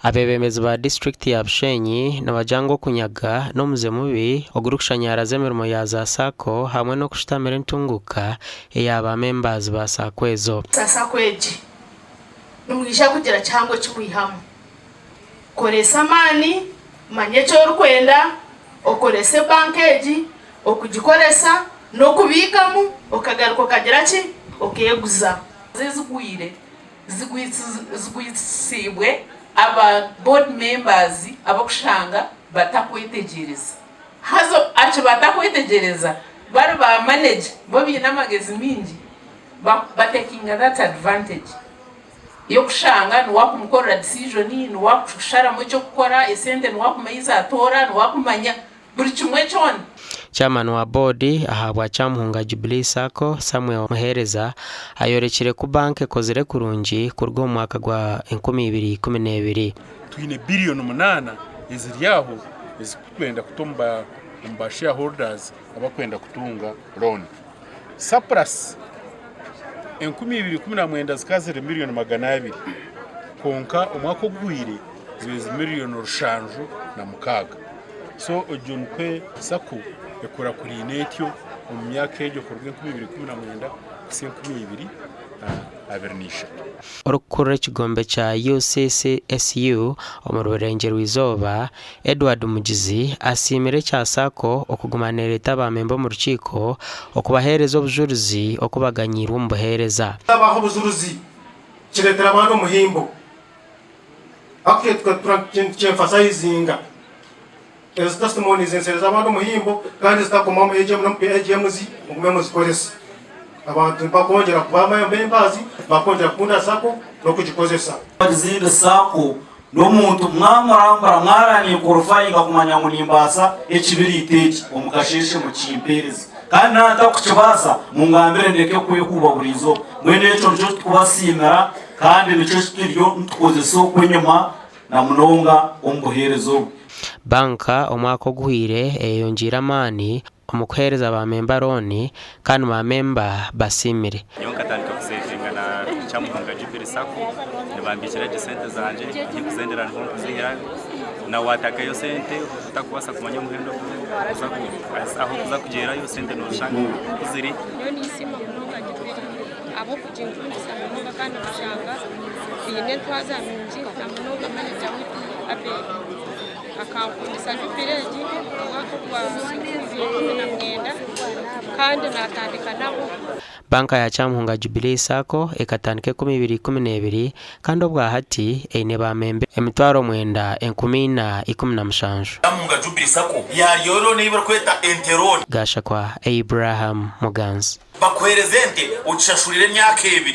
Abeebembezi ba district ya Bushenyi n'abajango kunyaga no muze mubi ogurukushanyaraza emirimo ya za SACCO hamwe no kushitamira entunguka eyaba members ba SACCO ezo. SACCO eji numugisha kugira cyangwa cy'ubihamu koresa mani manye cyo rukwenda okorese bankeji okugikoresa no kubikamu okagaruko kagira ki okeguza zizugwire zigwisibwe aba board members abakushanga batakwetegereza hazo acho batakwetegereza bari ba manage bo binamagezi mingi batekinga that advantage yo kushanga nwakumukora decision nwakushara mu cyo gukora esente nwakumayiza atora nwakumanya buri kimwe cyone. Chairman wa board ahabwa Kyamuhunga Jubilee SACCO Samuel Muhereza ayorekire ku banke kozere kurungi kurwo mwaka gwa 2012 twine billion 8 eziryaho ezikwenda kutomba shareholders abakwenda kutunga loan surplus 2019 zikazire million 200 konka umwaka ogwire zibezi million rushanju na mukaga so ojunpe SACCO ekora kuri netyo mu myaka ejo kurwe 2019 kusenkumibiri abernisha orukura kigombe cha UCCSU omururengero wizoba Edward Mugizi asimire cha SACCO okugumanira etaba memba mu rukiko okubahereza obujuruzi okubaganyira umbuhereza abaho obujuruzi kiretera abantu muhimbo aketwa twemphasizinga as testimonies ensereza abantu muhimbo kandi zitakomamu ejemuzi ngumemo zikoresa abantu bakongera kubama members bakongera kunda SACCO no kugikozesa izindi SACCO no muntu mwamurambara mwarani kurufayinga kumanya munimbasa ekibiri iteki omukasheshe mu kimpereza kandi nata kukibasa mu ngambire ndeke kuyikuba burizo mwene eco cyo kubasimira kandi nico kiryo ntukozeso kwenyuma na munonga ombuherezo. Banka omwaka ogwire eyongira amani omukuhereza ba memba roni kandi ba memba basimire yonkatandika kusevinga na Kyamuhunga Jubilee SACCO nibambikira sente zanje nkuzendera nko kuzihira na wataka yo sente utakwasa kumanya muhendo aho kuza kugera yo sente no shanga kuziri yo nisima munonga Jubilee abo kujinjundisa munonga kandi kushanga ine twaza minji na munonga manager abe akakundisa Jubilee mwaka kwa 2019 kandi natandika nabo. Banka ya Kyamuhunga Jubilee SACCO ekatandike 2012 kandi obwa hati eine ba membe emitwaro mwenda 1017. Kyamuhunga Jubilee SACCO yariyo nibara kweta enteroni gasha kwa Abraham Muganzi bakwerezente ucishashurire myaka 2